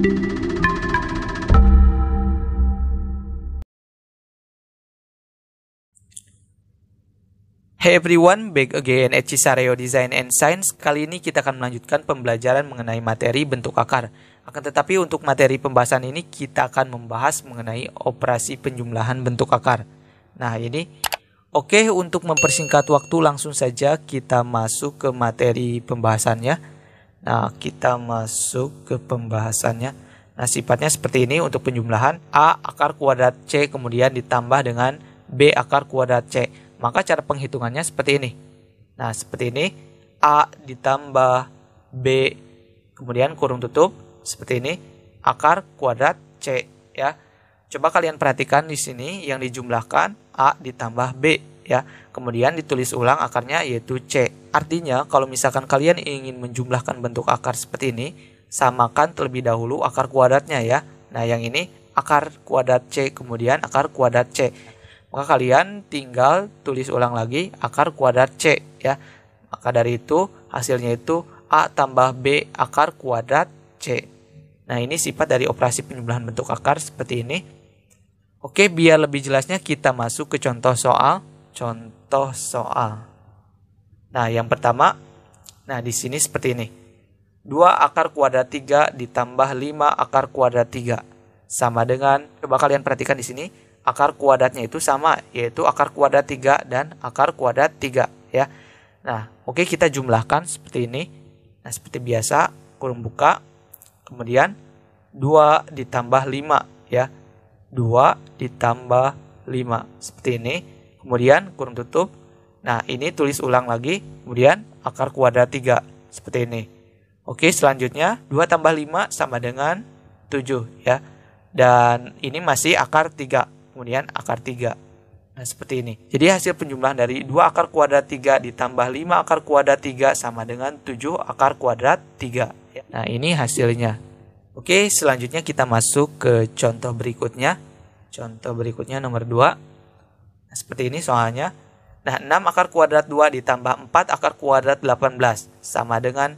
Hey everyone, back again at Cisareo Design and Science. Kali ini kita akan melanjutkan pembelajaran mengenai materi bentuk akar. Akan tetapi untuk materi pembahasan ini kita akan membahas mengenai operasi penjumlahan bentuk akar. Nah ini, oke, untuk mempersingkat waktu langsung saja kita masuk ke materi pembahasannya. Nah kita masuk ke pembahasannya. Nah sifatnya seperti ini untuk penjumlahan A akar kuadrat C kemudian ditambah dengan B akar kuadrat C. Maka cara penghitungannya seperti ini. Nah, seperti ini. A ditambah B, kemudian kurung tutup. Seperti ini. Akar kuadrat C. Ya. Coba kalian perhatikan di sini yang dijumlahkan A ditambah B. Ya. Kemudian ditulis ulang akarnya yaitu C. Artinya kalau misalkan kalian ingin menjumlahkan bentuk akar seperti ini, samakan terlebih dahulu akar kuadratnya ya. Nah, yang ini akar kuadrat C, kemudian akar kuadrat C. Maka kalian tinggal tulis ulang lagi akar kuadrat C ya. Maka dari itu hasilnya itu A tambah B akar kuadrat C. Nah ini sifat dari operasi penjumlahan bentuk akar seperti ini. Oke, biar lebih jelasnya kita masuk ke contoh soal. Contoh soal. Nah yang pertama, nah di sini seperti ini. 2 akar kuadrat 3 ditambah 5 akar kuadrat 3. Sama dengan, coba kalian perhatikan di sini. Akar kuadratnya itu sama, yaitu akar kuadrat 3 dan akar kuadrat 3 ya. Nah, oke, kita jumlahkan seperti ini. Nah, seperti biasa, kurung buka. Kemudian 2 ditambah 5 ya. 2 ditambah 5 seperti ini. Kemudian kurung tutup. Nah, ini tulis ulang lagi. Kemudian akar kuadrat 3 seperti ini. Oke, selanjutnya 2 tambah 5 sama dengan 7 ya. Dan ini masih akar 3. Kemudian akar 3. Nah seperti ini. Jadi hasil penjumlahan dari 2 akar kuadrat 3 ditambah 5 akar kuadrat 3 sama dengan 7 akar kuadrat 3. Nah ini hasilnya. Oke, selanjutnya kita masuk ke contoh berikutnya. Contoh berikutnya nomor 2. Nah, seperti ini soalnya. Nah 6 akar kuadrat 2 ditambah 4 akar kuadrat 18 sama dengan.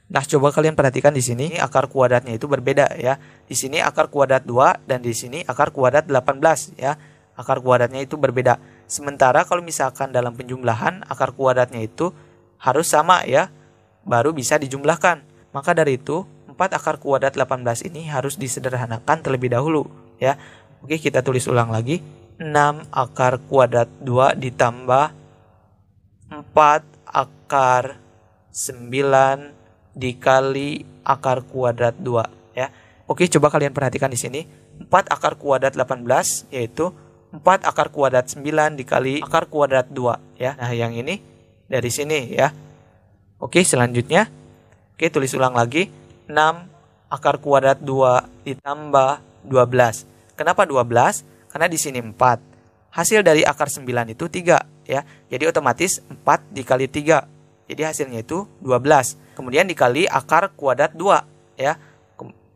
Nah, coba kalian perhatikan di sini akar kuadratnya itu berbeda ya. Di sini akar kuadrat 2 dan di sini akar kuadrat 18 ya. Akar kuadratnya itu berbeda. Sementara kalau misalkan dalam penjumlahan akar kuadratnya itu harus sama ya, baru bisa dijumlahkan. Maka dari itu 4 akar kuadrat 18 ini harus disederhanakan terlebih dahulu ya. Oke, kita tulis ulang lagi. 6 akar kuadrat 2 ditambah 4 akar 9 dikali akar kuadrat 2 ya. Oke, coba kalian perhatikan di sini. 4 akar kuadrat 18 yaitu 4 akar kuadrat 9 dikali akar kuadrat 2 ya. Nah, yang ini dari sini ya. Oke, selanjutnya. Oke, tulis ulang lagi. 6 akar kuadrat 2 ditambah 12. Kenapa 12? Karena di sini 4. Hasil dari akar 9 itu 3 ya. Jadi otomatis 4 dikali 3. Jadi hasilnya itu 12. Kemudian dikali akar kuadrat 2 ya.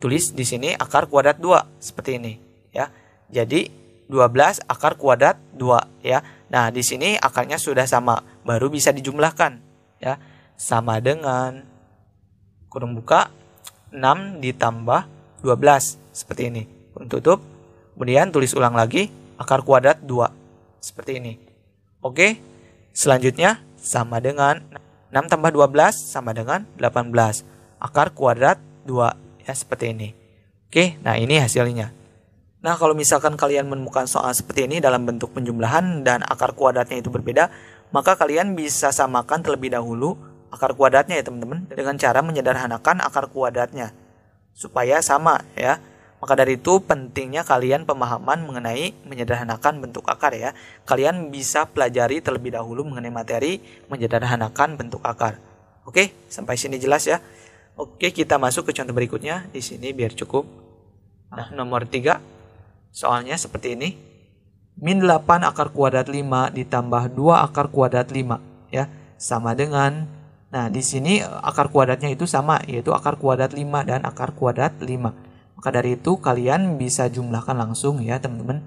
Tulis di sini akar kuadrat 2 seperti ini ya. Jadi 12 akar kuadrat 2 ya. Nah, di sini akarnya sudah sama, baru bisa dijumlahkan ya. Sama dengan kurung buka 6 ditambah 12 seperti ini. Kurung tutup. Kemudian tulis ulang lagi akar kuadrat 2 seperti ini. Oke. Selanjutnya sama dengan 6 tambah 12 sama dengan 18. Akar kuadrat 2 ya seperti ini. Oke, nah ini hasilnya. Nah, kalau misalkan kalian menemukan soal seperti ini dalam bentuk penjumlahan dan akar kuadratnya itu berbeda, maka kalian bisa samakan terlebih dahulu akar kuadratnya ya teman-teman, dengan cara menyederhanakan akar kuadratnya supaya sama ya. Maka dari itu pentingnya kalian pemahaman mengenai menyederhanakan bentuk akar ya. Kalian bisa pelajari terlebih dahulu mengenai materi menyederhanakan bentuk akar. Oke, sampai sini jelas ya. Oke, kita masuk ke contoh berikutnya. Di sini biar cukup. Nah, nomor 3. Soalnya seperti ini. Min 8 akar kuadrat 5 ditambah 2 akar kuadrat 5 ya. Sama dengan, nah di sini akar kuadratnya itu sama, yaitu akar kuadrat 5 dan akar kuadrat 5. Maka dari itu kalian bisa jumlahkan langsung ya teman-teman.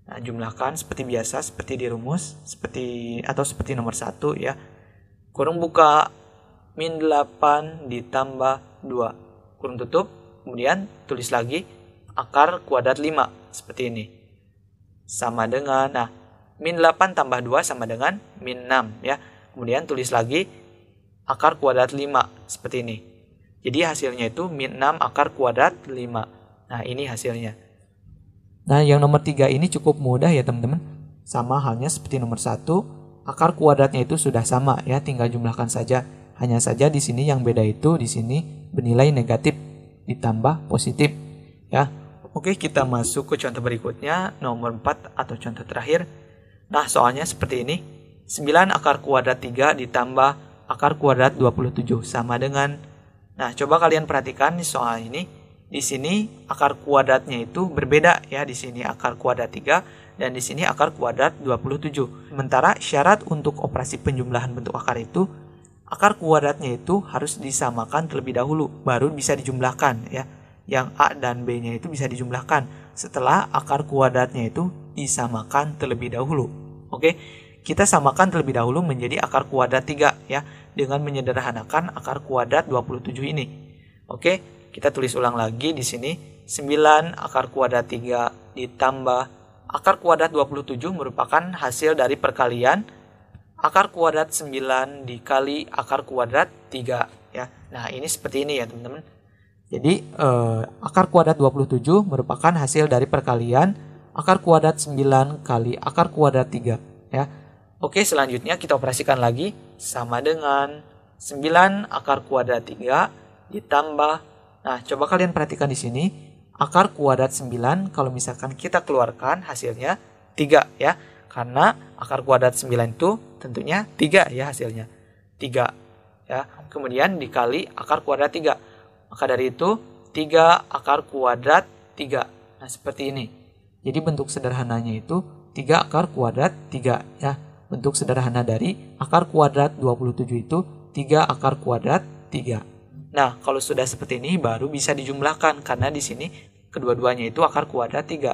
Nah, jumlahkan seperti biasa, seperti di rumus, seperti nomor 1 ya. Kurung buka min 8 ditambah 2. Kurung tutup. Kemudian tulis lagi akar kuadrat 5 seperti ini. Sama dengan, nah, min 8 tambah 2 sama dengan min 6 ya. Kemudian tulis lagi akar kuadrat 5 seperti ini. Jadi hasilnya itu min 6 akar kuadrat 5. Nah, ini hasilnya. Nah, yang nomor 3 ini cukup mudah ya teman-teman. Sama halnya seperti nomor 1, akar kuadratnya itu sudah sama ya, tinggal jumlahkan saja. Hanya saja di sini yang beda itu di sini bernilai negatif ditambah positif ya. Oke, kita masuk ke contoh berikutnya, nomor 4 atau contoh terakhir. Nah, soalnya seperti ini. 9 akar kuadrat 3 ditambah akar kuadrat 27 sama dengan, nah, coba kalian perhatikan di soal ini. Di sini akar kuadratnya itu berbeda ya. Di sini akar kuadrat 3 dan di sini akar kuadrat 27. Sementara syarat untuk operasi penjumlahan bentuk akar itu, akar kuadratnya itu harus disamakan terlebih dahulu, baru bisa dijumlahkan ya. Yang A dan B-nya itu bisa dijumlahkan setelah akar kuadratnya itu disamakan terlebih dahulu. Oke, kita samakan terlebih dahulu menjadi akar kuadrat 3 ya, dengan menyederhanakan akar kuadrat 27 ini. Oke, kita tulis ulang lagi di sini. 9 akar kuadrat 3 ditambah akar kuadrat 27 merupakan hasil dari perkalian akar kuadrat 9 dikali akar kuadrat 3 ya. Nah, ini seperti ini ya teman-teman. Jadi akar kuadrat 27 merupakan hasil dari perkalian akar kuadrat 9 kali akar kuadrat 3 ya. Oke, selanjutnya kita operasikan lagi. Sama dengan 9 akar kuadrat 3 ditambah, nah, coba kalian perhatikan di sini. Akar kuadrat 9 kalau misalkan kita keluarkan hasilnya 3 ya. Karena akar kuadrat 9 itu tentunya 3 ya hasilnya. 3 ya. Kemudian dikali akar kuadrat 3. Maka dari itu 3 akar kuadrat 3. Nah, seperti ini. Jadi bentuk sederhananya itu 3 akar kuadrat 3 ya. Bentuk sederhana dari akar kuadrat 27 itu 3 akar kuadrat 3. Nah, kalau sudah seperti ini baru bisa dijumlahkan karena di sini kedua-duanya itu akar kuadrat 3.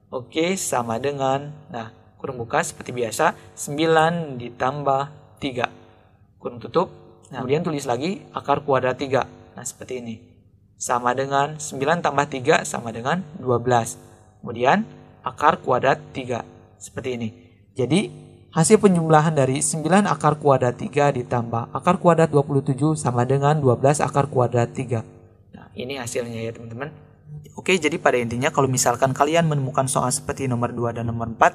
Oke, sama dengan, nah, kurung buka seperti biasa, 9 ditambah 3. Kurung tutup. Nah, kemudian tulis lagi akar kuadrat 3. Nah, seperti ini. Sama dengan 9 tambah 3 sama dengan 12. Kemudian akar kuadrat 3. Seperti ini. Jadi, hasil penjumlahan dari 9 akar kuadrat 3 ditambah akar kuadrat 27 sama dengan 12 akar kuadrat 3. Nah, ini hasilnya ya teman-teman. Oke, jadi pada intinya kalau misalkan kalian menemukan soal seperti nomor 2 dan nomor 4,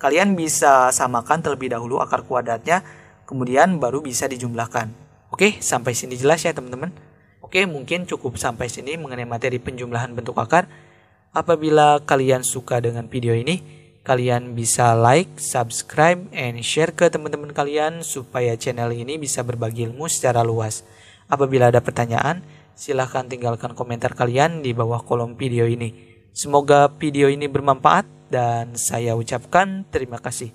kalian bisa samakan terlebih dahulu akar kuadratnya, kemudian baru bisa dijumlahkan. Oke, sampai sini jelas ya teman-teman. Oke, mungkin cukup sampai sini mengenai materi penjumlahan bentuk akar. Apabila kalian suka dengan video ini, kalian bisa like, subscribe, and share ke teman-teman kalian supaya channel ini bisa berbagi ilmu secara luas. Apabila ada pertanyaan, silahkan tinggalkan komentar kalian di bawah kolom video ini. Semoga video ini bermanfaat dan saya ucapkan terima kasih.